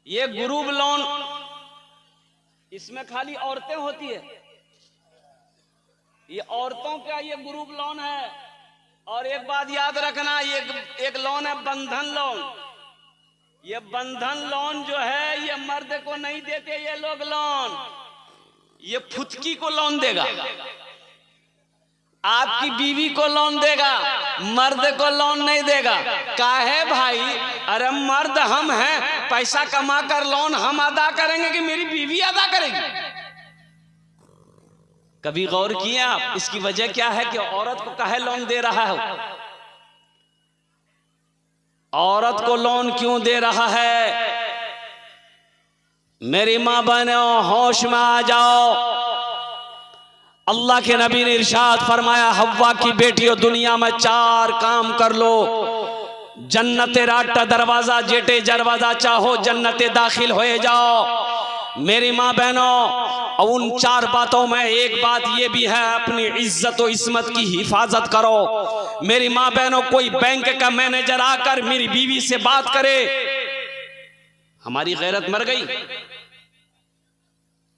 ये group loan, इसमें खाली औरतें होती है। ये औरतों का ये ग्रुप लोन है। और एक बात याद रखना, ये एक लोन है बंधन लोन। ये बंधन लोन जो है ये मर्द को नहीं देते ये लोग लोन, ये फुतकी को लोन देगा, आपकी बीवी को लोन देगा, मर्द को लोन नहीं देगा। काहे भाई? अरे मर्द हम हैं, पैसा कमा कर लोन हम अदा करेंगे कि मेरी बीवी अदा करेगी? कभी गौर किए आप इसकी वजह क्या है कि औरत को काहे लोन दे रहा है? औरत को लोन क्यों दे रहा है? मेरी मां बहनों, होश में आ जाओ। अल्लाह के नबी ने इरशाद फरमाया, हव्वा की बेटियों दुनिया में 4 काम कर लो, जन्नते राटा दरवाजा जेटे दरवाजा चाहो जन्नते दाखिल हो जाओ। मेरी माँ बहनों, उन 4 बातों में एक बात ये भी है, अपनी इज्जत और इस्मत की हिफाजत करो। मेरी माँ बहनों, कोई बैंक का मैनेजर आकर मेरी बीवी से बात करे, हमारी गैरत मर गई,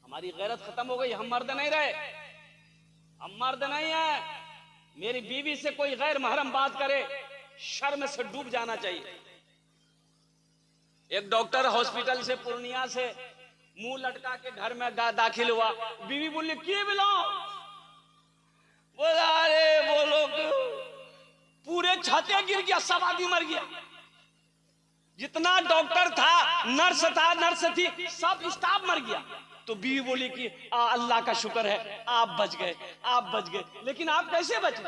हमारी गैरत खत्म हो गई, हम मर्द नहीं रहे, हम मर्द नहीं है। मेरी बीवी से कोई गैर महरम बात करे, शर्म से डूब जाना चाहिए। एक डॉक्टर हॉस्पिटल से पूर्णिया से मुंह लटका के घर में दाखिल हुआ। बीवी बोली किए बिलो? बोला अरे बोलो पूरे छते गिर गया, सब आदमी मर गया। जितना डॉक्टर था, नर्स था, नर्स थी, सब स्टाफ मर गया। तो बीवी बोली कि अल्लाह का शुक्र है आप बच गए, आप बच गए। लेकिन आप कैसे बचे?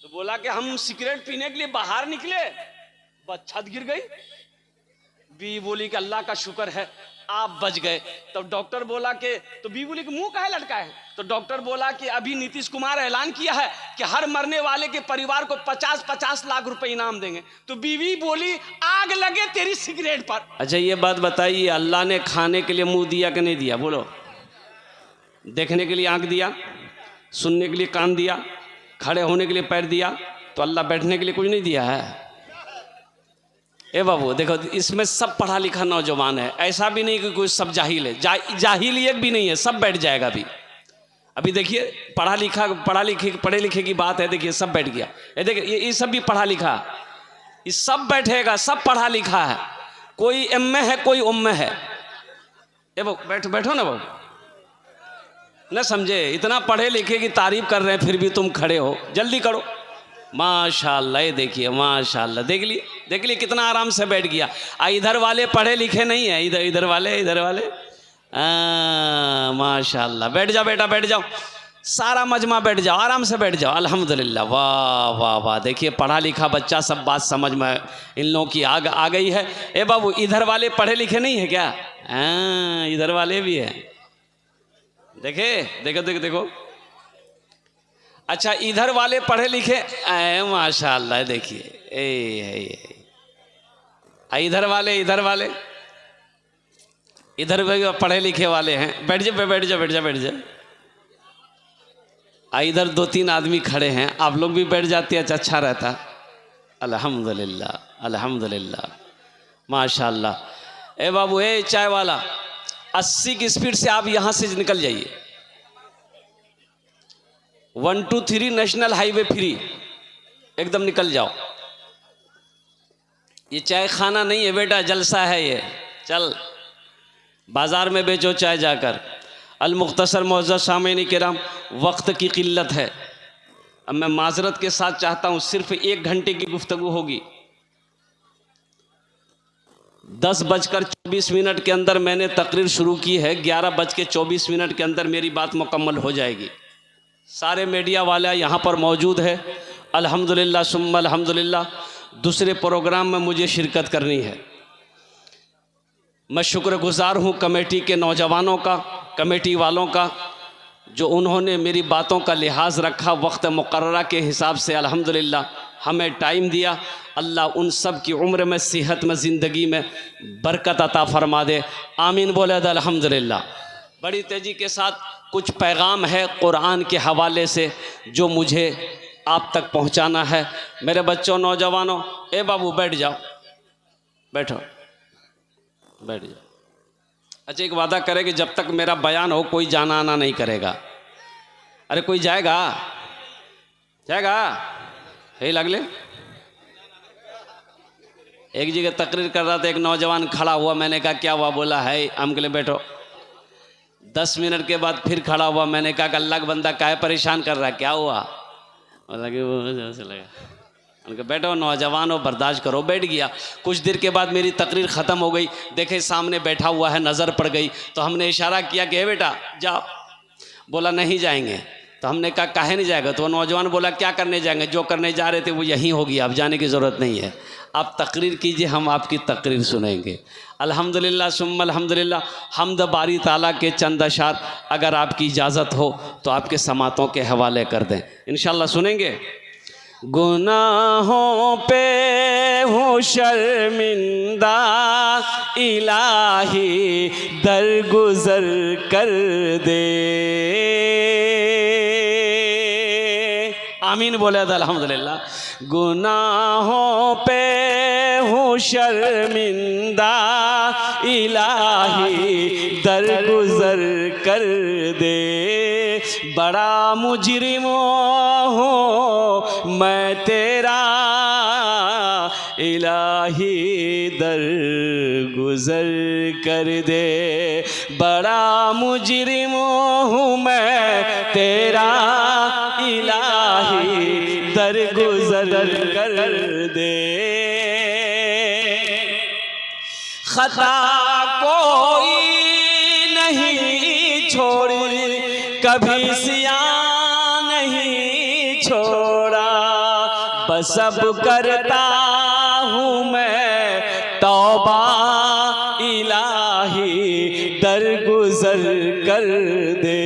तो बोला कि हम सिगरेट पीने के लिए बाहर निकले, बस छत गिर गई। बीवी बोली कि अल्लाह का शुक्र है आप बच गए। तब डॉक्टर बोला कि, तो बीवी बोली कि मुंह काहे लटकाए? तो डॉक्टर बोला कि अभी नीतीश कुमार ऐलान किया है कि हर मरने वाले के परिवार को 50-50 लाख रुपए इनाम देंगे। तो बीवी बोली आग लगे तेरी सिगरेट पर। अच्छा ये बात बताइए, अल्लाह ने खाने के लिए मुंह दिया कि नहीं दिया? बोलो। देखने के लिए आंख दिया, सुनने के लिए कान दिया, खड़े होने के लिए पैर दिया, तो अल्लाह बैठने के लिए कुछ नहीं दिया है? ए बाबू देखो, इसमें सब पढ़ा लिखा नौजवान है, ऐसा भी नहीं कि कोई सब जाहिल है, जाहिल एक भी नहीं है, सब बैठ जाएगा। अभी देखिए पढ़े लिखे की बात है, देखिए सब बैठ गया। ये देखिए ये सब भी पढ़ा लिखा, ये सब बैठेगा, सब पढ़ा लिखा है। कोई एम है, कोई उम्मे है। ए बाबू बैठो ना बाबू, न समझे, इतना पढ़े लिखे की तारीफ कर रहे हैं फिर भी तुम खड़े हो, जल्दी करो। माशाल्लाह, ये देखिए माशाल्लाह, देख लिए कितना आराम से बैठ गया। इधर वाले पढ़े लिखे नहीं है, इधर वाले माशाल्लाह। बैठ जाओ बेटा, बैठ जाओ, सारा मजमा बैठ जाओ, आराम से बैठ जाओ। अल्हम्दुलिल्लाह, वाह वाह वाह। देखिए पढ़ा लिखा बच्चा, सब बात समझ में इन लोगों की आ गई है। ए बाबू, इधर वाले पढ़े लिखे नहीं है क्या? इधर वाले भी है, देखो। अच्छा, इधर वाले पढ़े लिखे, माशाल्लाह, देखिए इधर वाले इधर पढ़े लिखे वाले हैं। बैठ जा। इधर 2-3 आदमी खड़े हैं, आप लोग भी बैठ जाते अच्छा रहता। अल्हम्दुलिल्लाह माशाल्लाह। ए बाबू, ए चाय वाला, 80 की स्पीड से आप यहाँ से निकल जाइए। 123 नेशनल हाईवे फ्री, एकदम निकल जाओ। ये चाय खाना नहीं है बेटा, जलसा है ये। चल बाज़ार में बेचो चाय जाकर। अल मुख्तसर मुअज़्ज़ज़ सामीन किराम, वक्त की किल्लत है। अब मैं माजरत के साथ चाहता हूँ, सिर्फ 1 घंटे की गुफ्तगू होगी। 10:24 के अंदर मैंने तकरीर शुरू की है, 11:24 के अंदर मेरी बात मुकम्मल हो जाएगी। सारे मीडिया वाला यहाँ पर मौजूद है। अल्हम्दुलिल्लाह सुम्मा अल्हम्दुलिल्लाह। दूसरे प्रोग्राम में मुझे शिरकत करनी है। मैं शुक्रगुजार हूँ कमेटी के नौजवानों का, कमेटी वालों का, जो उन्होंने मेरी बातों का लिहाज रखा, वक्त मुकर्ररा के हिसाब से अल्हम्दुलिल्लाह हमें टाइम दिया। अल्लाह उन सब की उम्र में, सेहत में, ज़िंदगी में बरकत अता फरमा दे। आमीन बोले तो अल्हम्दुलिल्लाह। बड़ी तेज़ी के साथ कुछ पैगाम है कुरान के हवाले से जो मुझे आप तक पहुंचाना है। मेरे बच्चों, नौजवानों, ए बाबू बैठ जाओ, बैठो। बैठ जाओ। अच्छा, एक वादा करे कि जब तक मेरा बयान हो कोई जाना आना नहीं करेगा। अरे कोई जाएगा? जाएगा? यही लगले। एक जगह तकरीर कर रहा था, एक नौजवान खड़ा हुआ, मैंने कहा क्या हुआ? बोला है हम के लिए बैठो। 10 मिनट के बाद फिर खड़ा हुआ, मैंने कहा अल्लाह का बंदा काहे परेशान कर रहा है, क्या हुआ? बोला कि वो ऐसे लगा। उनके बैठो, नौजवान हो, बर्दाश्त करो। बैठ गया। कुछ देर के बाद मेरी तकरीर ख़त्म हो गई, देखे सामने बैठा हुआ है, नज़र पड़ गई, तो हमने इशारा किया कि हे बेटा जाओ। बोला नहीं जाएंगे। तो हमने कहा काहे नहीं जाएगा? तो वो नौजवान बोला क्या करने जाएंगे, जो करने जा रहे थे वो यहीं होगी, अब जाने की ज़रूरत नहीं है, आप तकरीर कीजिए, हम आपकी तकरीर सुनेंगे। अल्हम्दुलिल्लाह सुम्मा अल्हम्दुलिल्लाह, हम्द बारी ताला के चंद अशार अगर आपकी इजाज़त हो तो आपके समातों के हवाले कर दें, इंशाअल्लाह सुनेंगे। गुनाहों पे हूँ शर्मिंदा, इलाही दरगुजर कर दे। आमीन बोले तो अल्हम्दुलिल्लाह। गुनाहों पे हूँ शर्मिंदा, इलाही दरगुजर कर दे। बड़ा मुजरिम हूँ मैं तेरा, इलाही दरगुजर कर दे। बड़ा मुजरिम हूँ मैं तेरा, इलाही दरगुजर कर दे। खता कोई नहीं छोड़ी, कभी सियान नहीं छोड़ा, बस अब करता हूँ मैं तौबा, इलाही दरगुजर कर दे।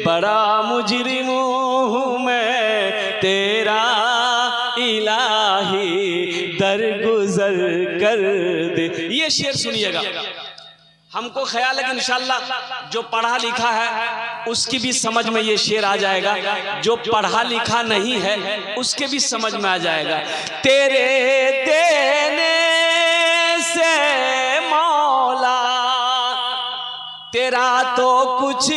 बड़ा मुजरिम हूँ मैं तेरा, इलाही दरगुजर कर दे। ये शेर सुनिएगा। हमको ख्याल है कि इंशाअल्लाह जो पढ़ा लिखा है उसकी भी समझ में ये शेर आ जाएगा, जो पढ़ा लिखा नहीं है उसके भी समझ में आ जाएगा। तेरे देने से मौला तेरा तो कुछ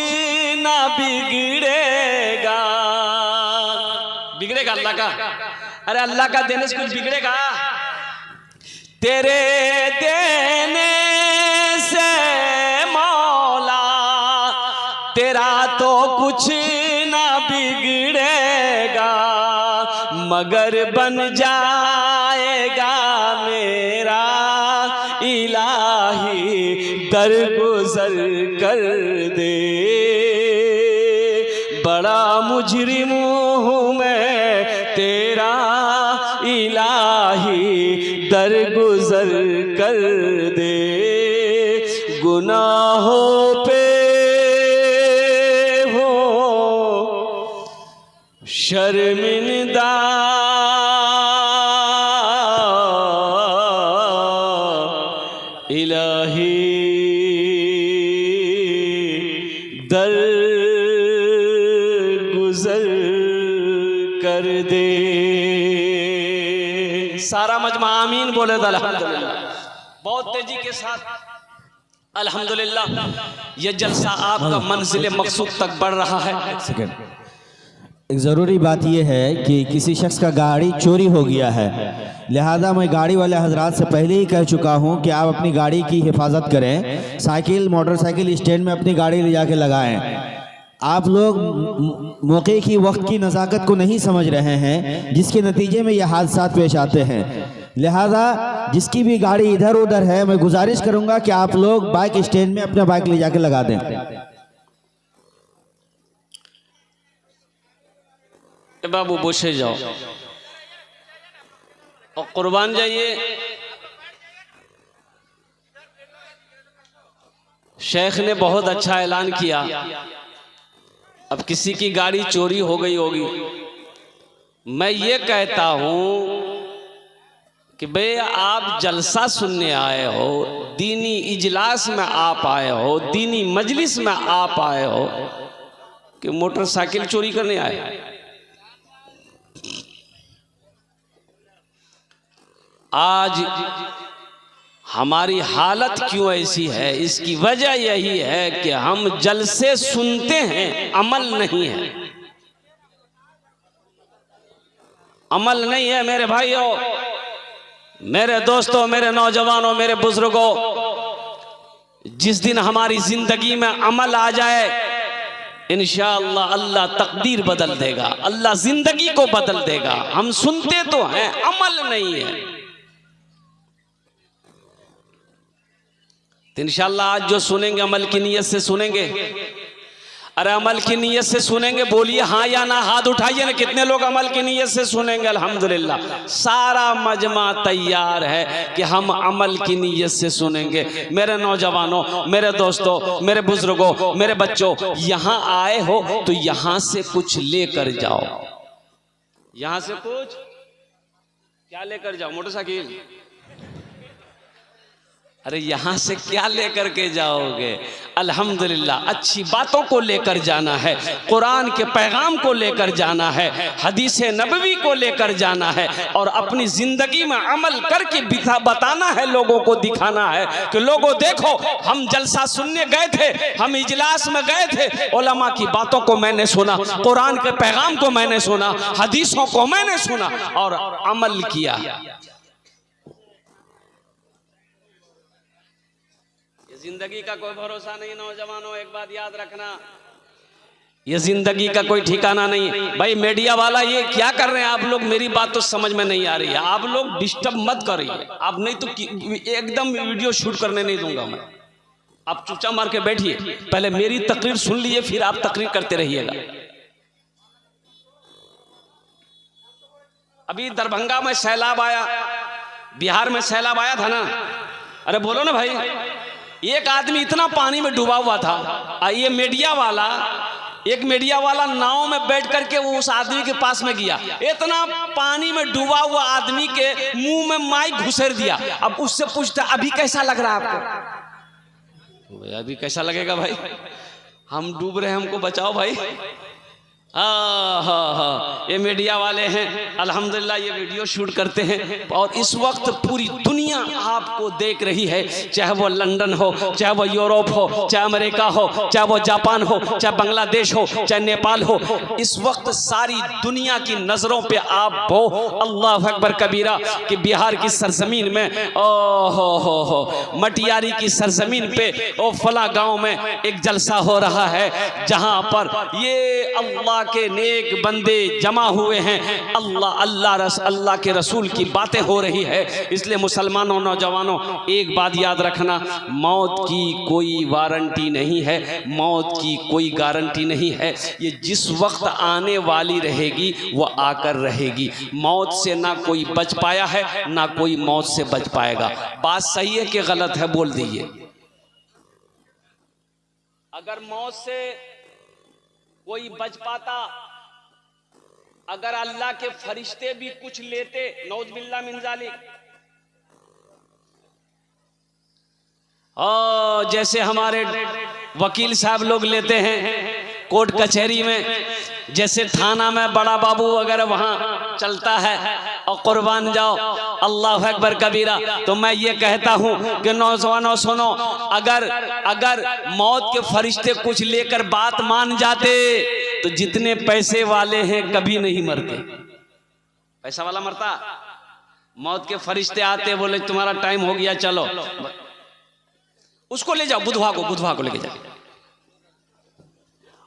ना बिगड़ेगा। बिगड़ेगा अल्लाह का? अरे अल्लाह का देने से कुछ बिगड़ेगा? तेरे देने से मौला तेरा तो कुछ ना बिगड़ेगा, मगर बन जाएगा मेरा, इलाही दरगुजर कर दे। बड़ा मुजरिम हूँ मैं तेरा, इलाही दरगुजर कर दे। गुनाहों पे हो शर्मिंदा, इलाही दरगुजर कर दे। सारा मजमा आमीन बोले तो अल्हम्दुलिल्लाह। बहुत तेजी के साथ अल्हम्दुलिल्लाह ये जलसा आपका मंजिल मकसूद तक बढ़ रहा है। एक ज़रूरी बात यह है कि किसी शख्स का गाड़ी चोरी हो गया है, लिहाजा मैं गाड़ी वाले हजरात से पहले ही कह चुका हूं कि आप अपनी गाड़ी की हिफाजत करें। साइकिल मोटरसाइकिल स्टैंड में अपनी गाड़ी ले जाके लगाएं। आप लोग मौके की वक्त की नज़ाकत को नहीं समझ रहे हैं, जिसके नतीजे में यह हादसा पेश आते हैं। लिहाजा जिसकी भी गाड़ी इधर उधर है, मैं गुजारिश करूंगा कि आप लोग बाइक स्टैंड में अपना बाइक ले जाके लगा दें। बाबू बोशे जाओ और कुर्बान जाइए। शेख ने बहुत अच्छा ऐलान किया। अब किसी की गाड़ी चोरी हो गई होगी, मैं ये कहता हूं कि भाई आप जलसा सुनने आए हो, दीनी इजलास में आप आए हो, दीनी मजलिस में आप आए हो, कि मोटरसाइकिल चोरी करने आए। आज हमारी हालत क्यों ऐसी है? इसकी वजह यही है कि हम जलसे सुनते हैं, अमल नहीं है। अमल नहीं है मेरे भाइयों, मेरे दोस्तों, मेरे नौजवानों, मेरे बुजुर्गों। जिस दिन हमारी जिंदगी में अमल आ जाए, इंशाअल्लाह अल्लाह तकदीर बदल देगा, अल्लाह जिंदगी को बदल देगा। हम सुनते तो हैं, अमल नहीं है। तो इंशाअल्लाह आज जो सुनेंगे अमल की नीयत से सुनेंगे। अरे अमल की नीयत से सुनेंगे, बोलिए हाँ या ना, हाथ उठाइए ना। कितने लोग अमल की नीयत से सुनेंगे? अल्हम्दुलिल्लाह सारा मजमा तैयार है कि हम अमल की नीयत से सुनेंगे। मेरे नौजवानों, मेरे दोस्तों, मेरे बुजुर्गों, मेरे बच्चों, यहाँ आए हो तो यहाँ से कुछ लेकर जाओ। यहाँ से कुछ क्या लेकर जाओ? मोटरसाइकिल? अरे यहाँ से क्या लेकर के जाओगे? अल्हम्दुलिल्लाह अच्छी बातों को लेकर जाना है, कुरान के पैगाम को लेकर जाना है, हदीस नबवी को लेकर जाना है और अपनी जिंदगी में अमल करके बताना है, लोगों को दिखाना है कि लोगों देखो, हम जलसा सुनने गए थे, हम इजलास में गए थे, उलमा की बातों को मैंने सुना, कुरान के पैगाम को मैंने सुना, हदीसों को मैंने सुना और अमल किया। जिंदगी का कोई भरोसा नहीं नौजवानों, एक बात याद रखना, ये जिंदगी का कोई ठिकाना नहीं। भाई मीडिया वाला ये क्या कर रहे हैं आप लोग? मेरी बात तो समझ में नहीं आ रही है। आप लोग डिस्टर्ब मत करिए, आप नहीं तो एकदम वीडियो शूट करने नहीं दूंगा मैं। आप चुपचाप मार के बैठिए, पहले मेरी तकरीर सुन लीजिए, फिर आप तकरीर करते रहिएगा। अभी दरभंगा में सैलाब आया, बिहार में सैलाब आया था ना? अरे बोलो ना भाई। एक आदमी इतना पानी में डूबा हुआ था, ये एक मीडिया वाला नाव में बैठ करके वो उस आदमी के पास में गया। इतना पानी में डूबा हुआ आदमी के मुंह में माइक घुसेर दिया। अब उससे पूछता, अभी कैसा लग रहा है आपको? अभी कैसा लगेगा भाई? हम डूब रहे हैं, हमको बचाओ भाई। हाँ, ये मीडिया वाले हैं, अल्हम्दुलिल्लाह ये वीडियो शूट करते हैं और इस वक्त पूरी दुनिया आपको देख रही है, चाहे वो लंदन हो, चाहे वो यूरोप हो, चाहे अमेरिका हो, चाहे वो जापान हो, चाहे बांग्लादेश हो, चाहे नेपाल हो। इस वक्त सारी दुनिया की नज़रों पे आप हो। अल्लाह अकबर कबीरा कि बिहार की सरजमीन में, हो मटियारी की सरजमीन पे ओ फला गाँव में एक जलसा हो रहा है, जहाँ पर ये अल्लाह के नेक बंदे जमा हुए हैं, अल्लाह के रसूल की बातें हो रही है। इसलिए मुसलमानों, नौजवानों, एक बात याद रखना, मौत की कोई वारंटी नहीं है, मौत की कोई गारंटी नहीं है। ये जिस वक्त आने वाली रहेगी वो आकर रहेगी। मौत से ना कोई बच पाया है, ना कोई मौत से बच पाएगा। बात सही है कि गलत है? बोल दीजिए। अगर मौत से कोई बच पाता, अगर अल्लाह के फरिश्ते भी कुछ लेते, नौज बिल्लाह मिन जालिक, और जैसे हमारे वकील साहब लोग लेते हैं कोर्ट कचहरी में, जैसे थाना में बड़ा बाबू वगैरह वहां चलता है, और कुर्बान जाओ, अल्लाह अकबर कबीरा। तो मैं ये कहता हूं कि नौजवानों सुनो, अगर मौत के फरिश्ते कुछ लेकर बात मान जाते तो जितने पैसे वाले हैं कभी नहीं मरते। पैसा वाला मरता? मौत के फरिश्ते आते, बोले तुम्हारा टाइम हो गया, चलो उसको ले जाओ, बुधवा को लेके जाओ,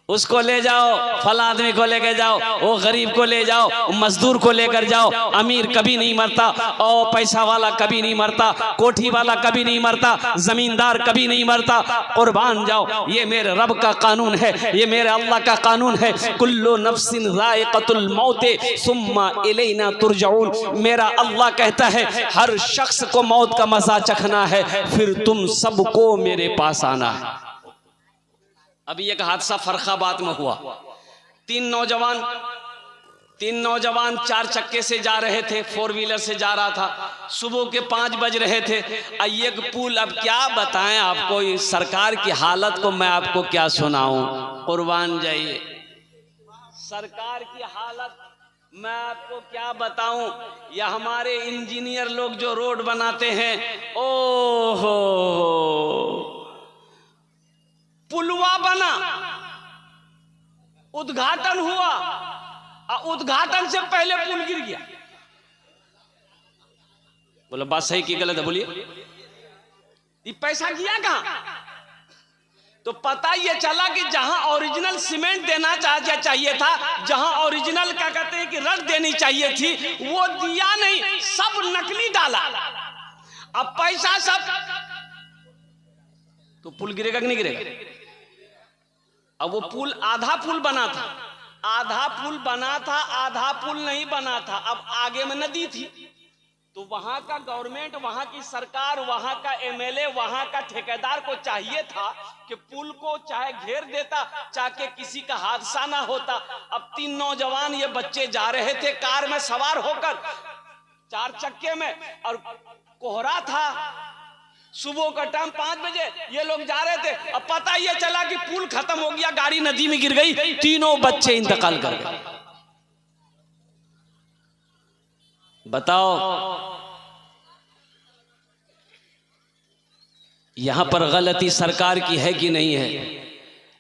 उसको ले जाओ, फला आदमी को लेकर जाओ, वो गरीब को ले जाओ, मजदूर को लेकर जाओ। अमीर कभी नहीं मरता, और पैसा वाला कभी नहीं मरता, कोठी वाला कभी नहीं मरता, जमींदार कभी नहीं मरता। कुर्बान जाओ, ये मेरे रब का कानून है, ये मेरे अल्लाह का कानून है। कुल्लु नफ्सिन ज़ाइक़तुल मौत सुम्मा इलैना तुरजऊन। मेरा अल्लाह कहता है हर शख्स को मौत का मजा चखना है, फिर तुम सबको मेरे पास आना है। अभी एक हादसा फरखाबाद में हुआ। तीन नौजवान 4 चक्के से जा रहे थे, 4 व्हीलर से जा रहा था, सुबह के 5 बज रहे थे। एक पुल, अब क्या बताएं आपको, इस सरकार की हालत को मैं आपको क्या सुनाऊं? कुर्बान जाइए, सरकार की हालत मैं आपको क्या बताऊं, या हमारे इंजीनियर लोग जो रोड बनाते हैं, ओहो, पुलवा बना, उद्घाटन हुआ और उद्घाटन से पहले पुल गिर गया। बोला बात सही की गलत है, बोलिए। ये पैसा गया कहां? तो पता ये चला कि जहां ओरिजिनल सीमेंट देना चाहिए था, जहां ओरिजिनल क्या कहते हैं कि रड देनी चाहिए थी, वो दिया नहीं, सब नकली डाला। अब पैसा सब, तो पुल गिरेगा कि नहीं गिरेगा? अब वो पुल, आधा पुल बना था, आधा पुल बना था, आधा पुल नहीं बना था। अब आगे में नदी थी, तो वहां का गवर्नमेंट, वहां की सरकार, वहां का एमएलए, वहां का ठेकेदार को चाहिए था कि पुल को चाहे घेर देता, चाहे किसी का हादसा ना होता। अब 3 नौजवान ये बच्चे जा रहे थे कार में सवार होकर, 4 चक्के में, और कोहरा था, सुबह का टाइम 5 बजे, ये लोग जा रहे थे। अब पता ये चला कि पुल खत्म हो गया, गाड़ी नदी में गिर गई, तीनों बच्चे इंतकाल कर गए। बताओ यहां पर गलती सरकार की है कि नहीं है?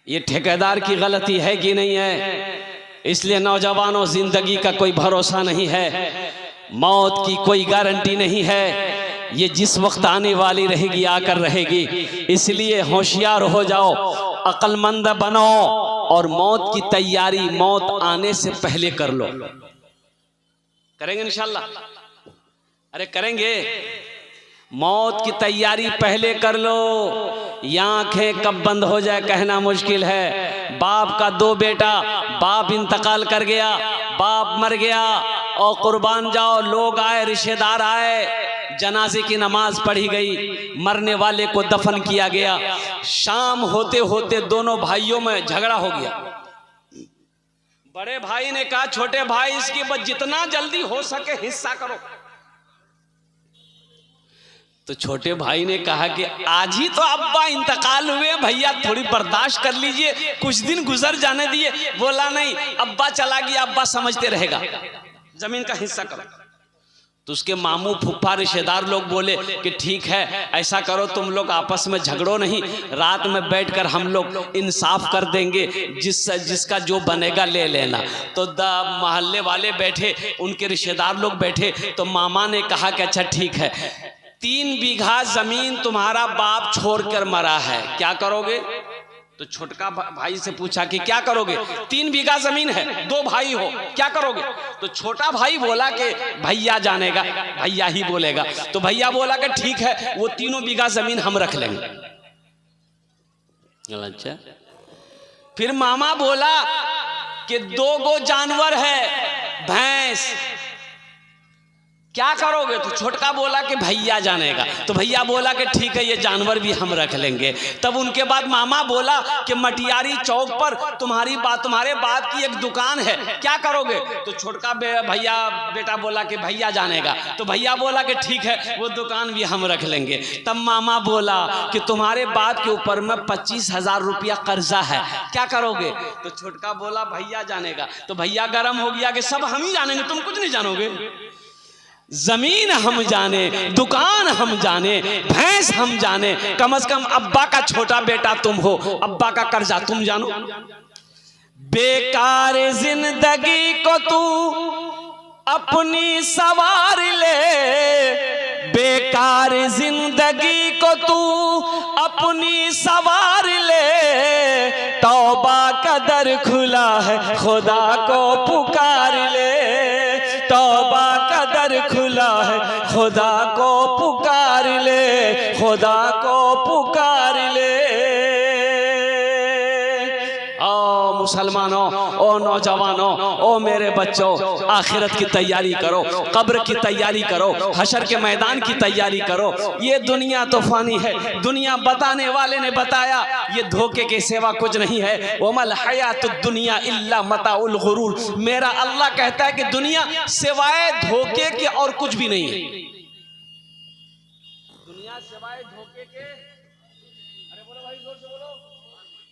ये ठेकेदार की गलती है कि नहीं है? इसलिए नौजवानों, जिंदगी का कोई भरोसा नहीं है, मौत की कोई गारंटी नहीं है। ये जिस वक्त आने वाली रहेगी, आकर रहेगी। इसलिए होशियार हो जाओ, अक्लमंद बनो, और मौत की तैयारी मौत आने से पहले कर लो। करेंगे इंशाल्लाह? अरे करेंगे। मौत की तैयारी पहले कर लो। ये आंखें कब बंद हो जाए कहना मुश्किल है। बाप का 2 बेटा, बाप इंतकाल कर गया, बाप मर गया, और कुर्बान जाओ, लोग आए, रिश्तेदार आए, जनाजे की नमाज पढ़ी गई, मरने वाले को दफन किया गया। शाम होते होते दोनों भाइयों में झगड़ा हो गया। बड़े भाई ने कहा छोटे भाई, इसकी बस जितना जल्दी हो सके हिस्सा करो। तो छोटे भाई ने कहा कि आज ही तो अब्बा इंतकाल हुए, भैया थोड़ी बर्दाश्त कर लीजिए, कुछ दिन गुजर जाने दिए। बोला नहीं, अब्बा चला गया, अब्बा समझते रहेगा, जमीन का हिस्सा करो। तो उसके मामू फूफा रिश्तेदार लोग बोले कि ठीक है, ऐसा करो, तुम लोग आपस में झगड़ो नहीं, रात में बैठकर हम लोग इंसाफ कर देंगे, जिसका जो बनेगा ले लेना। तो मोहल्ले वाले बैठे, उनके रिश्तेदार लोग बैठे, तो मामा ने कहा कि अच्छा ठीक है, 3 बीघा जमीन तुम्हारा बाप छोड़कर मरा है, क्या करोगे? तो छोटका भाई से पूछा कि क्या करोगे? 3 बीघा जमीन है, 2 भाई हो, क्या करोगे? तो छोटा भाई बोला कि भैया जानेगा, भैया ही बोलेगा। तो भैया बोला कि ठीक है, वो 3 बीघा जमीन हम रख लेंगे। अच्छा। फिर मामा बोला कि 2 गो जानवर है, भैंस, क्या करोगे? तो छोटका बोला कि भैया जानेगा। तो भैया बोला कि ठीक है, ये जानवर भी हम रख लेंगे। तब उनके बाद मामा बोला कि मटियारी चौक पर तुम्हारे बाप की एक दुकान है, क्या करोगे? तो छोटका भैया बेटा बोला कि भैया जानेगा। तो भैया बोला कि ठीक है, वो दुकान भी हम रख लेंगे। तब मामा बोला कि तुम्हारे बाप के ऊपर में 25,000 रुपया कर्जा है, क्या करोगे? तो छोटका बोला भैया जानेगा। तो भैया गर्म हो गया कि सब हम ही जानेंगे, तुम कुछ नहीं जानोगे। जमीन हम जाने, दुकान हम जाने, भैंस हम जाने, कम से कम अब्बा का छोटा बेटा तुम हो, अब्बा का कर्जा तुम जानो। बेकार जिंदगी को तू अपनी सवार ले, बेकार जिंदगी को तू अपनी सवार ले, तौबा का दर खुला है, खुदा को पुकार ले, तौबा का दर खुला है, खुदा को पुकार ले, खुदा को पुकार ले। ओ मुसलमानों, ओ नौजवानों, ओ मेरे बच्चों, आखिरत की तैयारी करो, कब्र की तैयारी करो, हशर के मैदान की तैयारी करो। ये दुनिया तो फानी है। दुनिया बताने वाले ने बताया ये धोखे के सिवा कुछ नहीं है। वमल हयातुद दुनिया इल्ला मताउल गुरूर। मेरा अल्लाह कहता है कि दुनिया सिवाय धोखे के और कुछ भी नहीं है। दुनिया सिवाय धोखे के, अरे बोलो भाई, जोर से बोलो,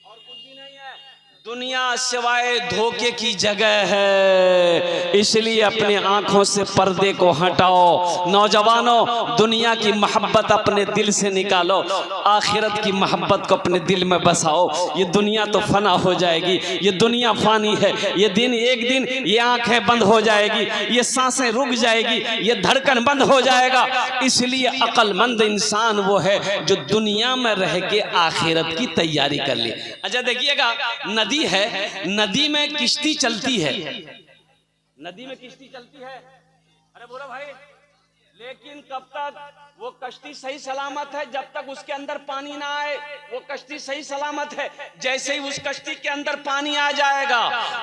और कुछ भी नहीं है। दुनिया सिवाय धोखे की जगह है, इसलिए अपनी आंखों से पर्दे को हटाओ। नौजवानों, दुनिया की मोहब्बत अपने दिल से निकालो, आखिरत की मोहब्बत को अपने दिल में बसाओ। ये दुनिया तो फना हो जाएगी, ये दुनिया फानी है, ये दिन एक दिन ये आंखें बंद हो जाएगी, ये सांसें रुक जाएगी, ये धड़कन बंद हो जाएगा। इसलिए अक्लमंद इंसान वो है जो दुनिया में रह के आखिरत की तैयारी कर ले। अच्छा देखिएगा, नदी है, नदी में किश्ती चलती है, नदी में किश्ती चलती है, अरे बोलो भाई, लेकिन कब तक वो कश्ती सही सलामत है? जब तक उसके अंदर पानी ना आए वो कश्ती सही सलामत है। जैसे ही उस कश्ती के अंदर पानी आ जाएगा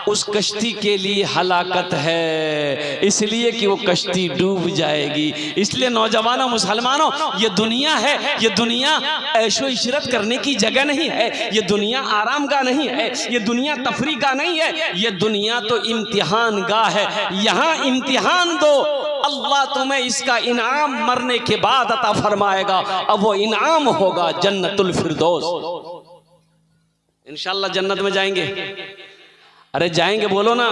उस कश्ती के लिए हलाकत है, इसलिए कि वो कश्ती डूब जाएगी। इसलिए नौजवानों, मुसलमानों, ये दुनिया है, ये दुनिया ऐशो इशरत करने की जगह नहीं है, ये दुनिया आराम गाह नहीं है, ये दुनिया तफरी गाह नहीं है, ये दुनिया तो इम्तिहान गाह है। यहाँ इम्तिहान दो, अल्लाह तुम्हें इसका इनाम मरने के बाद अता फरमाएगा। अब वो इनाम होगा जन्नतुल फिरदौस। इंशाअल्लाह जन्नत में जाएंगे। अरे जाएंगे बोलो ना,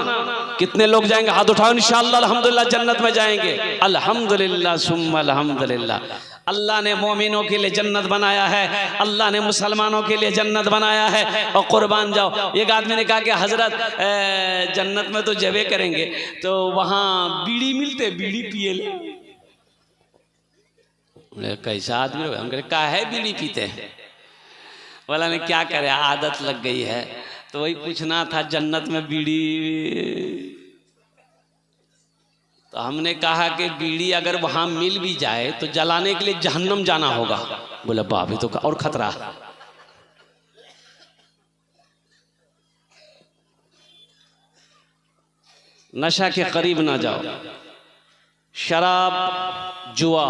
कितने लोग जाएंगे? हाथ उठाओ। इंशाअल्लाह अल्हम्दुलिल्लाह जन्नत में जाएंगे। अल्हम्दुलिल्लाह सुम्मा अल्हम्दुलिल्लाह। अल्लाह ने मोमिनों के लिए जन्नत बनाया है, अल्लाह ने मुसलमानों के लिए जन्नत बनाया है। और कुर्बान जाओ, एक आदमी ने कहा कि हजरत जन्नत में तो जबे करेंगे तो वहाँ बीड़ी मिलते, बीड़ी पिए ले। कैसा आदमी हो? हम कहे क्या है बीड़ी पीते हैं? बोला ने क्या करे, आदत लग गई है। तो वही पूछना था, जन्नत में बीड़ी, तो हमने कहा कि बीड़ी अगर वहां मिल भी जाए तो जलाने के लिए जहन्नम जाना होगा। बोला बाबी तो और खतरा। नशा के करीब ना जाओ, शराब, जुआ,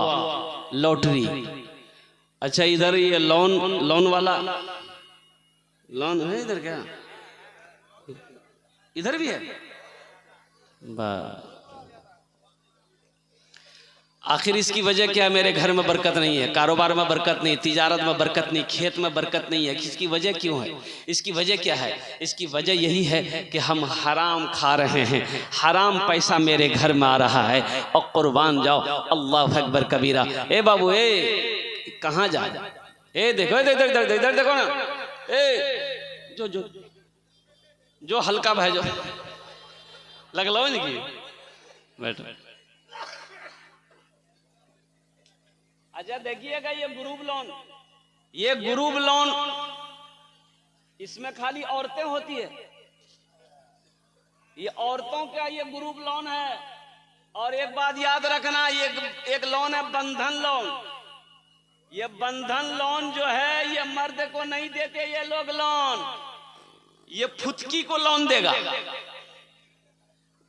लॉटरी। अच्छा इधर ये लोन वाला, लोन है इधर क्या? इधर भी है। आखिर इसकी वजह क्या है? मेरे घर में बरकत नहीं है, कारोबार में बरकत नहीं, तिजारत में बरकत नहीं, खेत में बरकत नहीं है। इसकी वजह क्यों है? इसकी वजह क्या है? इसकी वजह यही है कि हम हराम खा रहे हैं, हराम पैसा मेरे घर में आ रहा है। और कुर्बान जाओ, अल्लाह अकबर कबीरा। ए बाबू, ए कहाँ जा? ए देखो, इधर देखो ना, ए जो हल्का भेजो, लग लो नहीं बैठो। अच्छा देखिएगा, ये ग्रुप लोन, ये ग्रुप लोन, इसमें खाली औरतें होती है। ये औरतों का ये ग्रुप लोन है। और एक बात याद रखना, ये एक लोन है बंधन लोन। ये बंधन लोन जो है ये मर्द को नहीं देते ये लोग लोन, ये फुतकी को लोन देगा,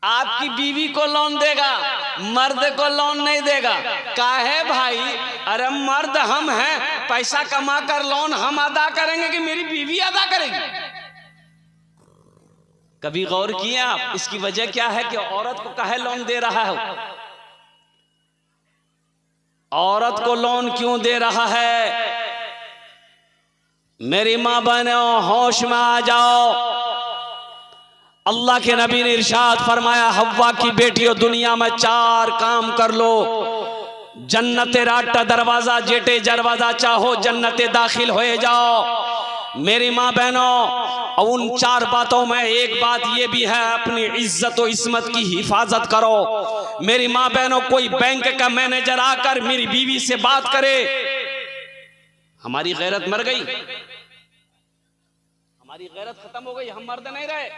आपकी बीवी को लोन देगा, मर्द को लोन नहीं देगा। काहे भाई? अरे मर्द हम हैं, पैसा कमा कर लोन हम अदा करेंगे कि मेरी बीवी अदा करेगी? कभी गौर किया आप? इसकी वजह क्या है कि औरत को काहे लोन दे रहा है? औरत को लोन क्यों दे रहा है? मेरी मां बहनों, होश में आ जाओ। अल्लाह के नबी ने इरशाद फरमाया, हव्वा की बेटियों, दुनिया में 4 काम कर लो, जन्नते राटा दरवाजा जेटे दरवाजा चाहो जन्नते दाखिल हो जाओ। मेरी माँ बहनों, उन 4 बातों में एक बात ये भी है, अपनी इज्जत और इस्मत की हिफाजत करो। मेरी माँ बहनों, कोई बैंक का मैनेजर आकर मेरी बीवी से बात करे, हमारी गैरत मर गई, हमारी गैरत खत्म हो गई, हम मर्द नहीं रहे,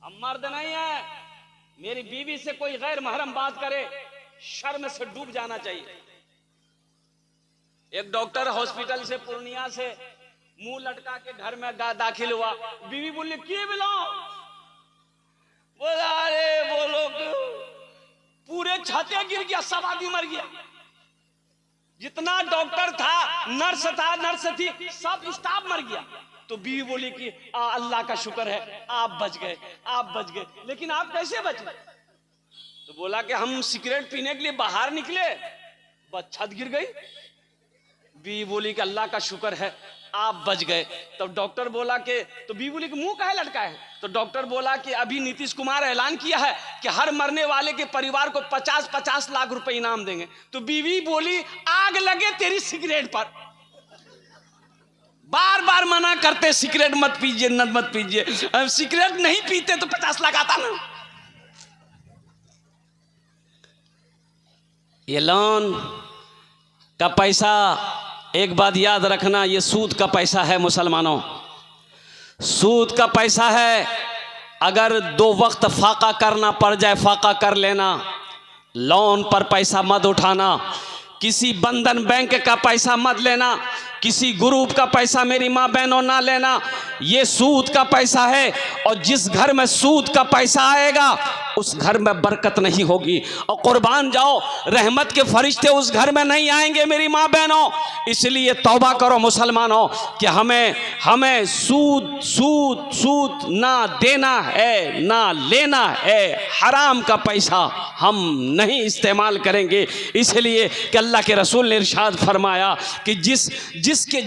हम मर्द नहीं है। मेरी बीवी से कोई गैर महरम बात करे, शर्म से डूब जाना चाहिए। एक डॉक्टर हॉस्पिटल से पूर्णिया से मुंह लटका के घर में दाखिल हुआ। बीवी बोली क्यों बुलाओ? बोला अरे वो लोग पूरे छाते गिर गया, सब आदमी मर गया। जितना डॉक्टर था, नर्स थी, सब स्टाफ मर गया। तो बीवी बोली कि अल्लाह का शुक्र है आप बच गए, आप बच गए। लेकिन आप कैसे बचे? तो बोला कि हम सिगरेट पीने के लिए बाहर निकले, बस छत गिर गई। बीवी बोली कि अल्लाह का शुक्र है आप बच गए। तो डॉक्टर बोला कि, तो बीवी बोली कि मुंह काहे लटकाए है? तो डॉक्टर बोला कि अभी नीतीश कुमार ऐलान किया है कि हर मरने वाले के परिवार को 50-50 लाख रुपए इनाम देंगे। तो बीवी बोली आग लगे तेरी सिगरेट पर, बार बार मना करते सिगरेट मत पीजिए, मत पीजिए। सिगरेट नहीं पीते तो 50 लाख आता ना। ये लोन का पैसा, एक बात याद रखना, ये सूद का पैसा है मुसलमानों, सूद का पैसा है। अगर 2 वक्त फाका करना पड़ जाए फाका कर लेना, लोन पर पैसा मत उठाना, किसी बंधन बैंक का पैसा मत लेना, किसी ग्रुप का पैसा मेरी माँ बहनों ना लेना, ये सूद का पैसा है। और जिस घर में सूद का पैसा आएगा उस घर में बरकत नहीं होगी। और कुर्बान जाओ, रहमत के फरिश्ते उस घर में नहीं आएंगे मेरी माँ बहनों। इसलिए तौबा करो मुसलमानों कि हमें सूद सूद सूद ना देना है ना लेना है। हराम का पैसा हम नहीं इस्तेमाल करेंगे। इसलिए कि अल्लाह के रसूल ने इरशाद फरमाया कि जिसके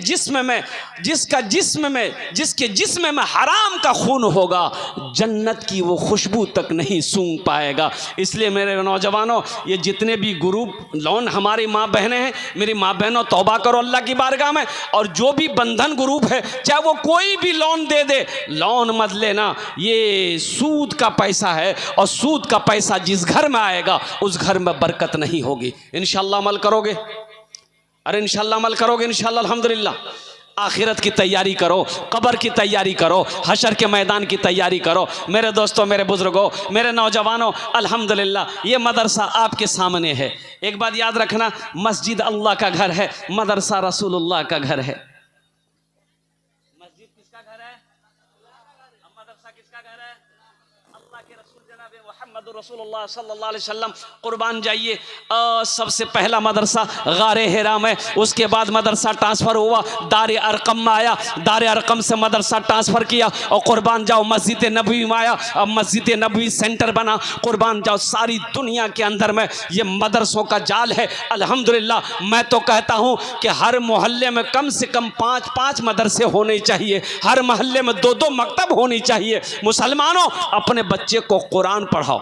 जिस्म में हराम का खून होगा जन्नत की वो खुशबू तक नहीं सूंघ पाएगा। इसलिए मेरे नौजवानों, ये जितने भी ग्रुप लोन हमारी माँ बहनें हैं, मेरी माँ बहनों तौबा करो अल्लाह की बारगाह में। और जो भी बंधन ग्रुप है, चाहे वो कोई भी लोन दे, लोन मत लेना, ये सूद का पैसा है। और सूद का पैसा जिस घर में आएगा उस घर में बरकत नहीं होगी। इंशाअल्लाह अमल करोगे? अरे इंशाअल्लाह अमल करोगे? इंशाअल्लाह अल्हम्दुलिल्लाह। आखिरत की तैयारी करो, कब्र की तैयारी करो, हशर के मैदान की तैयारी करो। मेरे दोस्तों, मेरे बुजुर्गों, मेरे नौजवानों, अल्हम्दुलिल्लाह ये मदरसा आपके सामने है। एक बात याद रखना, मस्जिद अल्लाह का घर है, मदरसा रसूलुल्लाह का घर है। मस्जिद किसका घर है? मदरसा किसका घर है? अल्लाह के रसूल जनाब मुहम्मद रसूलुल्लाह सल्लल्लाहु अलैहि वसल्लम। कुर्बान जाइए, सबसे पहला मदरसा गारे हिरा में, उसके बाद मदरसा ट्रांसफ़र हुआ दार अरकम में आया, दार अरकम से मदरसा ट्रांसफ़र किया और कुर्बान जाओ मस्जिद नबवी में आया। अब मस्जिद नबवी सेंटर बना। कुर्बान जाओ, सारी दुनिया के अंदर में ये मदरसों का जाल है। अल्हम्दुलिल्लाह मैं तो कहता हूँ कि हर मोहल्ले में कम से कम 5-5 मदरसे होने चाहिए, हर मोहल्ले में 2-2 मकतब होनी चाहिए। मुसलमानों, अपने बच्चे को कुरान पढ़ाओ।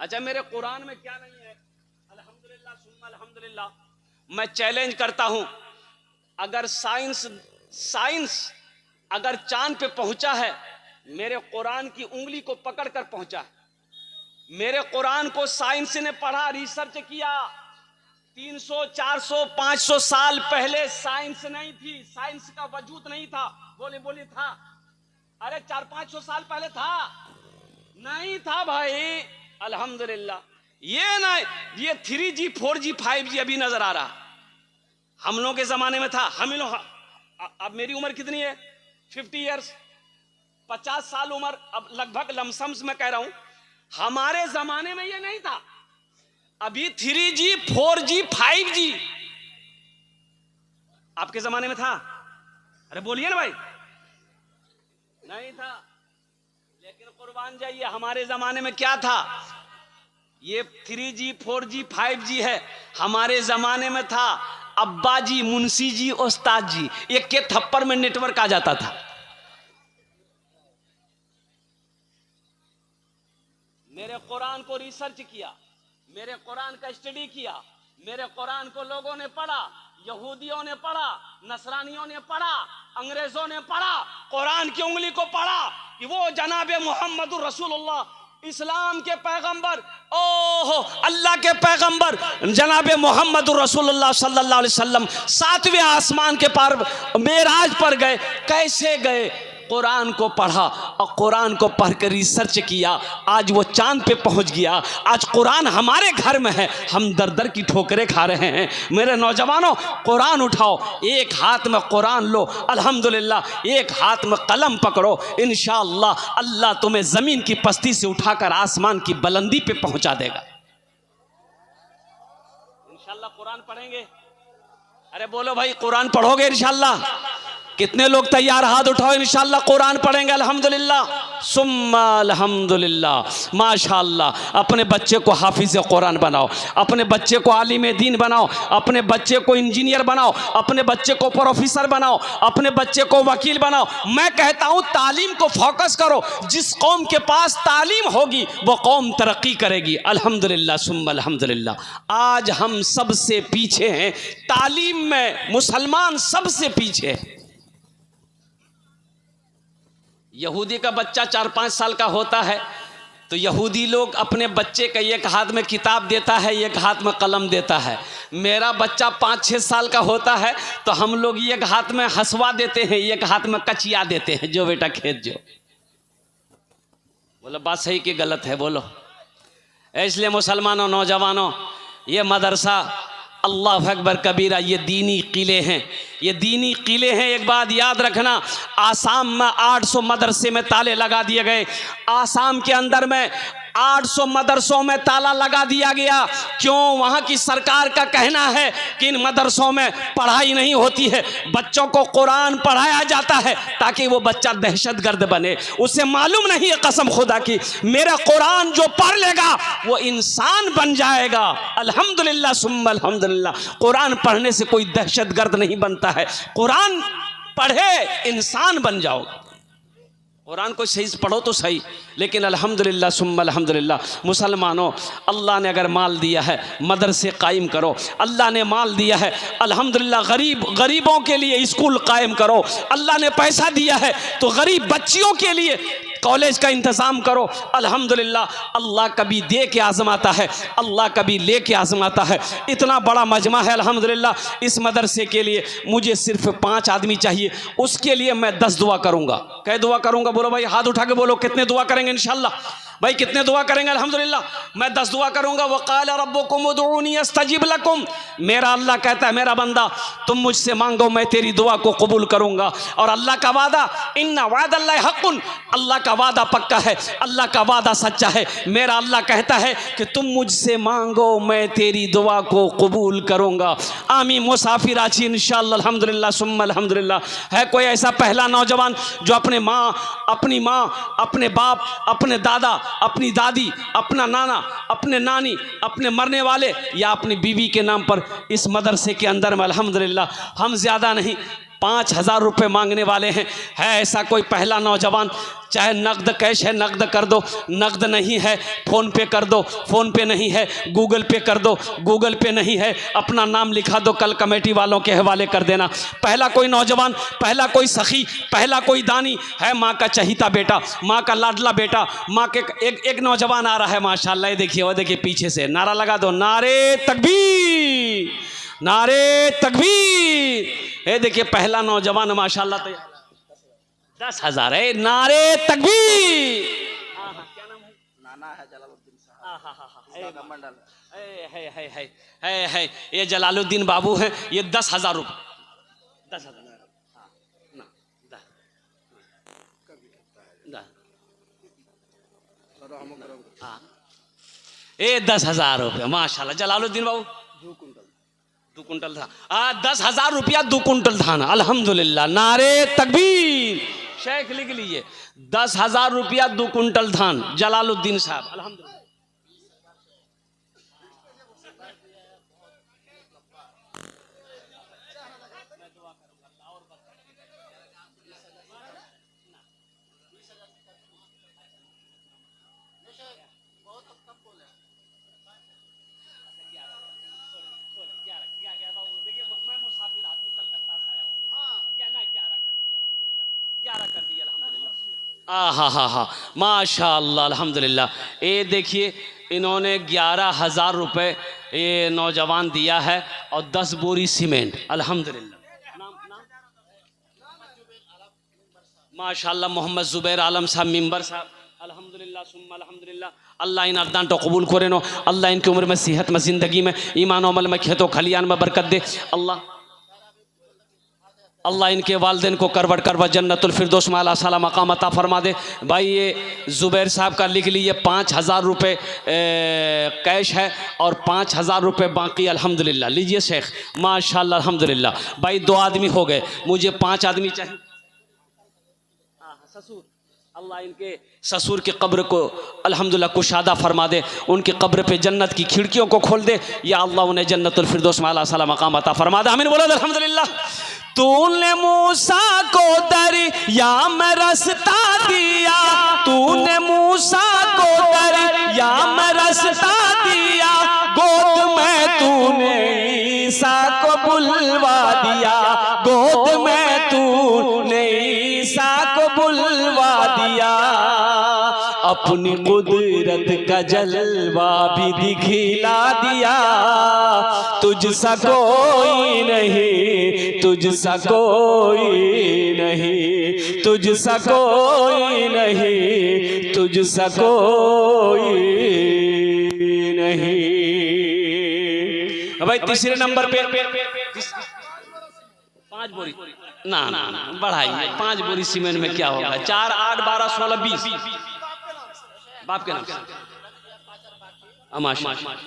अच्छा, मेरे कुरान में क्या नहीं है? अल्हम्दुलिल्लाह सुम्मा अल्हम्दुलिल्लाह। मैं चैलेंज करता हूं, अगर साइंस अगर चांद पे पहुंचा है, मेरे कुरान की उंगली को पकड़कर पहुंचा है। मेरे कुरान को साइंस ने पढ़ा, रिसर्च किया। 300, 400, 500 साल पहले साइंस नहीं थी, साइंस का वजूद नहीं था। बोली था? अरे 400-500 साल पहले था? नहीं था भाई। अल्हम्दुलिल्लाह ये 3G 4G 5G अभी नजर आ रहा, हम लोग के जमाने में था। हम लोग, अब मेरी उम्र कितनी है? 50 ईयर्स, 50 साल उम्र, अब लगभग लमसम्स में कह रहा हूं। हमारे जमाने में ये नहीं था। अभी 3G 4G 5G आपके जमाने में था? अरे बोलिए ना भाई। नहीं था। लेकिन कुर्बान जाइए, हमारे जमाने में क्या था? ये 3G 4G 5G है, हमारे जमाने में था अब्बा जी, मुंशी जी, उस्ताद जी, एक के थप्पड़ में नेटवर्क आ जाता था। मेरे कुरान को रिसर्च किया, मेरे कुरान का स्टडी किया, मेरे कुरान को लोगों ने पढ़ा, यहूदियों ने पढ़ा, नसरानियों ने पढ़ा, अंग्रेजों ने पढ़ा, कुरान की उंगली को पढ़ा कि वो जनाब मोहम्मद रसूलुल्लाह, इस्लाम के पैगंबर, ओहो अल्लाह के पैगंबर जनाब मोहम्मद रसूलुल्लाह सल्लल्लाहु अलैहि वसल्लम 7वें आसमान के पार मेराज पर गए। कैसे गए? कुरान को पढ़ा और कुरान को पढ़ कर रिसर्च किया, आज वो चांद पे पहुंच गया। आज कुरान हमारे घर में है, हम दर दर की ठोकरें खा रहे हैं। मेरे नौजवानों, कुरान उठाओ, एक हाथ में कुरान लो, अल्हम्दुलिल्लाह एक हाथ में कलम पकड़ो, इंशाअल्लाह अल्लाह तुम्हें ज़मीन की पस्ती से उठाकर आसमान की बुलंदी पे पहुंचा देगा। इंशाअल्लाह कुरान पढ़ेंगे। अरे बोलो भाई, कुरान पढ़ोगे इंशाअल्लाह? कितने लोग तैयार? हाथ उठाओ, इंशाअल्लाह कुरान पढ़ेंगे। अल्हम्दुलिल्लाह सुम्मा अल्हम्दुलिल्लाह, माशाअल्लाह। अपने बच्चे को हाफिज कुरान बनाओ, अपने बच्चे को आलिम दीन बनाओ, अपने बच्चे को इंजीनियर बनाओ, अपने बच्चे को प्रोफेसर बनाओ, अपने बच्चे को वकील बनाओ। मैं कहता हूं तालीम को फोकस करो। जिस कौम के पास तालीम होगी वो कौम तरक्की करेगी। अल्हम्दुलिल्लाह सुम्मा अल्हम्दुलिल्लाह। आज हम सबसे पीछे हैं तालीम में, मुसलमान सबसे पीछे है। यहूदी का बच्चा 4-5 साल का होता है तो यहूदी लोग अपने बच्चे का एक हाथ में किताब देता है, एक हाथ में कलम देता है। मेरा बच्चा 5-6 साल का होता है तो हम लोग एक हाथ में हंसवा देते हैं, एक हाथ में कचिया देते हैं, जो बेटा खेत जो। बोलो बात सही कि गलत है? बोलो। इसलिए मुसलमानों, नौजवानों, ये मदरसा अल्लाह अकबर कबीरा, ये दीनी किले हैं, ये दीनी किले हैं। एक बात याद रखना, आसाम में 800 मदरसे में ताले लगा दिए गए। आसाम के अंदर में 800 मदरसों में ताला लगा दिया गया। क्यों? वहाँ की सरकार का कहना है कि इन मदरसों में पढ़ाई नहीं होती है, बच्चों को कुरान पढ़ाया जाता है ताकि वो बच्चा दहशतगर्द बने। उसे मालूम नहीं है कसम खुदा की, मेरा कुरान जो पढ़ लेगा वो इंसान बन जाएगा। अल्हम्दुलिल्लाह सुम्मा अल्हम्दुलिल्लाह। कुरान पढ़ने से कोई दहशतगर्द नहीं बनता है, कुरान पढ़े इंसान बन जाओ। कुरान को सही पढ़ो तो सही, लेकिन अल्हम्दुलिल्लाह सुम्मा अल्हम्दुलिल्लाह। मुसलमानों, अल्लाह ने अगर माल दिया है मदरसे कायम करो। अल्लाह ने माल दिया है अल्हम्दुलिल्लाह गरीबों के लिए स्कूल कायम करो। अल्लाह ने पैसा दिया है तो गरीब बच्चियों के लिए कॉलेज का इंतज़ाम करो। अल्हम्दुलिल्लाह अल्लाह कभी दे के आजमाता है, अल्लाह कभी ले के आजमाता है। इतना बड़ा मजमा है अल्हम्दुलिल्लाह। इस मदरसे के लिए मुझे सिर्फ 5 आदमी चाहिए, उसके लिए मैं 10 दुआ करूँगा। क्या दुआ करूँगा? बोलो भाई, हाथ उठा के बोलो कितने दुआ करेंगे इंशाअल्लाह। भाई कितने दुआ करेंगे? अल्हम्दुलिल्लाह मैं 10 दुआ करूँगा। वक़ाल रब्बुकुम उदऊनी अस्तजिब लकुम। मेरा अल्लाह कहता है मेरा बंदा तुम मुझसे मांगो मैं तेरी दुआ को कबूल करूँगा। और अल्लाह का वादा, इन्ना वादल्लाहि हक़्क़ुन, अल्लाह का वादा पक्का है, अल्लाह का वादा सच्चा है। मेरा अल्लाह कहता है कि तुम मुझसे मांगो मैं तेरी दुआ को कबूल करूँगा। आमीन। मुसाफिर आची इंशाअल्लाह अल्हम्दुलिल्लाह सुम्मा अल्हम्दुलिल्लाह। है कोई ऐसा पहला नौजवान जो अपनी माँ, अपने बाप, अपने दादा, अपनी दादी, अपना नाना, अपने नानी, अपने मरने वाले या अपनी बीवी के नाम पर इस मदरसे के अंदर में अल्हम्दुलिल्लाह, हम ज़्यादा नहीं 5000 रुपये मांगने वाले हैं। है ऐसा कोई पहला नौजवान? चाहे नकद कैश है नकद कर दो, नकद नहीं है फ़ोन पे कर दो, फ़ोन पे नहीं है गूगल पे कर दो, गूगल पे नहीं है अपना नाम लिखा दो, कल कमेटी वालों के हवाले कर देना। पहला कोई नौजवान, पहला कोई सखी, पहला कोई दानी है, माँ का चहीता बेटा, माँ का लाडला बेटा, माँ के एक नौजवान आ रहा है माशाल्लाह। ये देखिए, वो देखिए पीछे से नारा लगा दो, नारे तकबीर, नारे तकबीर। ये देखिए पहला नौजवान माशाल्लाह तैयार। 10,000 है। नारे तकबीर। क्या नाम है? नाना है जलालुद्दीन साहब मंडल है। ये जलालुद्दीन बाबू हैं। ये 10,000 रुपये, 10,000 ये 10,000 रुपये माशाल्लाह। जलालुद्दीन बाबू 2 कुंटल था। 10,000 रुपया 2 कुंटल धान। अल्हम्दुलिल्लाह। नारे तकबीर। शेख लिख लीजिए, 10,000 रुपया 2 कुंटल धान। जलालुद्दीन साहब अल्हम्दुलिल्लाह। हा माशाअल्लाह अल्हम्दुलिल्लाह। ये देखिए इन्होंने 11,000 रुपये ये नौजवान दिया है और 10 बोरी सीमेंट। अल्हम्दुलिल्लाह। माशाअल्लाह मोहम्मद जुबैर आलम साहब मिंबर साहब। अल्हम्दुलिल्लाह सुम्मा अल्हम्दुलिल्लाह। अल्लाह इन अर्दान तो कबूल करे नो। अल्लाह इनकी उम्र में, सेहत में, ज़िंदगी में, ईमान अमल में, खेतों खलियान में बरकत दे। अल्लाह अल्लाह इनके वालिदैन को करवट करवट जन्नतुल फिरदौस में आला साला मकाम अता फरमा दे। भाई ये ज़ुबैर साहब का लिख लीजिए 5,000 रुपये कैश है और 5,000 रुपये बाकी अल्हम्दुलिल्लाह। लीजिए शेख, माशाल्लाह अल्हम्दुलिल्लाह। भाई 2 आदमी हो गए, मुझे 5 आदमी चाहिए। ससुर, अल्लाह इनके ससुर की कब्र को अल्हम्दुलिल्लाह कुशादा फरमा दे, उनकी कब्र पे जन्नत की खिड़कियों को खोल दे, या अल्लाह उन्हें जन्नतुल फिरदौस में आला साला मकाम अता फरमा दे। आमीन बोलो अल्हम्दुलिल्लाह। तूने मूसा को दरिया में रास्ता दिया, तूने मूसा को दरिया में रास्ता दिया, गोद में तूने ईसा को बुलवा दिया, गोद में तूने ईसा को बुलवा दिया, अपनी कुदरत का जलवा भी दिखला दिया, तुझसा कोई नहीं, तुझसा कोई नहीं, तुझसा कोई नहीं, तुझसा कोई नहीं। भाई तीसरे नंबर पे 5 बोरी ना बढ़ाइए, 5 बोरी सीमेंट में क्या होगा? 4, 8, 12, 16, 20 बाप के नाम से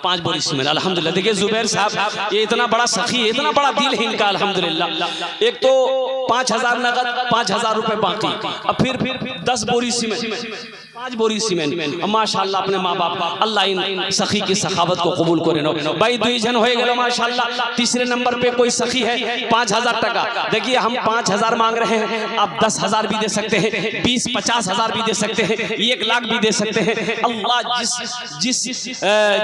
5 बोरी सीमेंट अल्हम्दुलिल्लाह। देखिए ज़ुबैर साहब ये इतना बड़ा सखी है, इतना बड़ा दिल है इनका अल्हम्दुलिल्लाह। एक तो 5,000 नगद, 5,000 रुपए बाकी, अब फिर 10 बोरी सीमेंट, 5 बोरी सीमेंट। माशाल्लाह अपने माँ बाप अल्लाह इन सखी की सखावत को कबूल करे नो। भाई 2 जन हो गए माशाल्लाह। तीसरे नंबर पे कोई सखी है 5,000 टका। देखिए हम 5,000 मांग रहे हैं, आप 10,000 भी दे सकते हैं, 20-50,000 भी दे सकते हैं, 1 लाख भी दे सकते हैं। अल्लाह जिस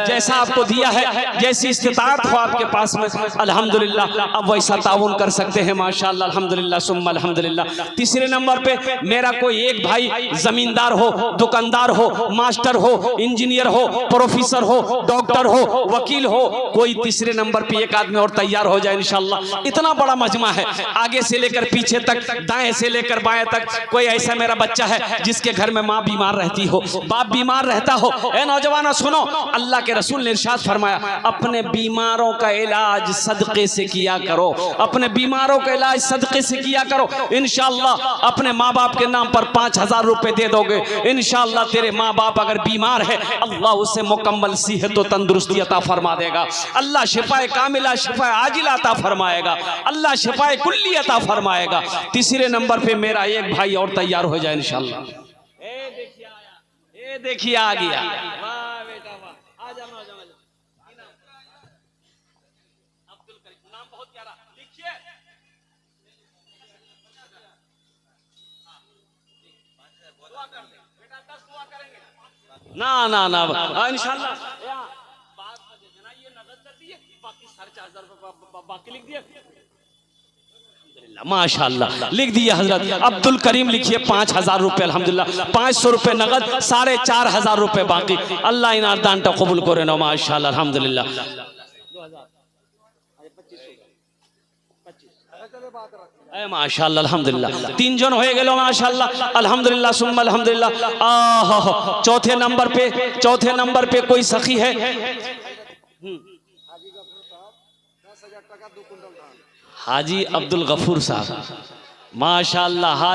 जैसा आपको दिया है, जैसी इस्तिताअत हो आपके पास में अल्हम्दुलिल्लाह, अब वैसा ताउन कर सकते हैं माशाल्लाह अल्हम्दुलिल्लाह सुम्मा अल्हम्दुलिल्लाह। तीसरे नंबर पे मेरा कोई एक भाई जमींदार हो, दुकानदार हो, मास्टर हो, इंजीनियर हो, प्रोफेसर हो, डॉक्टर हो, वकील हो, कोई तीसरे नंबर पे एक आदमी और तैयार हो जाए इंशाअल्लाह। इतना बड़ा मजमा है, आगे से लेकर पीछे तक, दाएं से लेकर बाएं तक। कोई ऐसा मेरा बच्चा है जिसके घर में माँ बीमार रहती हो, बाप बीमार रहता हो, ए नौजवान सुनो, अल्लाह के रसूल ने इरशाद फरमाया अपने बीमारों का इलाज सदक़े से किया करो, अपने बीमारों का इलाज सदक़े से किया करो। इंशाअल्लाह अपने माँ बाप के नाम पर 5,000 रुपए दे दोगे, इंशाअल्लाह तेरे माँ बाप अगर बीमार है अल्लाह उसे मुकम्मल सेहत और तंदुरुस्ती अता फरमा देगा, अल्लाह शिफाए कामिला शिफाए आजिला अता फरमाएगा, अल्लाह शिफाए कुल्ली अता फरमाएगा। तीसरे नंबर पे मेरा एक भाई और तैयार हो जाए इंशाअल्लाह। ये देखिए आ गया, वाह बेटा वाह, आ जाओ अब्दुल करीम, नाम बहुत प्यारा, लिखिए ना ना ना इंशाअल्लाह बाकी 4,500 बाकी लिख दिए माशाअल्लाह, लिख दिया हजरत अब्दुल करीम। लिखिए 5,000 रुपए अल्हम्दुलिल्लाह, 500 रुपए नगद, 4,500 रुपए बाकी। अल्लाह इनार दानटा कबूल करे ना माशाअल्लाह अल्हम्दुलिल्लाह। माशाअल्लाह अल्हम्दुलिल्लाह 3 जन हो गए माशाअल्लाह अल्हम्दुलिल्लाह सुम्मा अल्हम्दुलिल्लाह। चौथे नंबर पे कोई सखी है हाजी अब्दुल गफूर साहब माशाअल्लाह।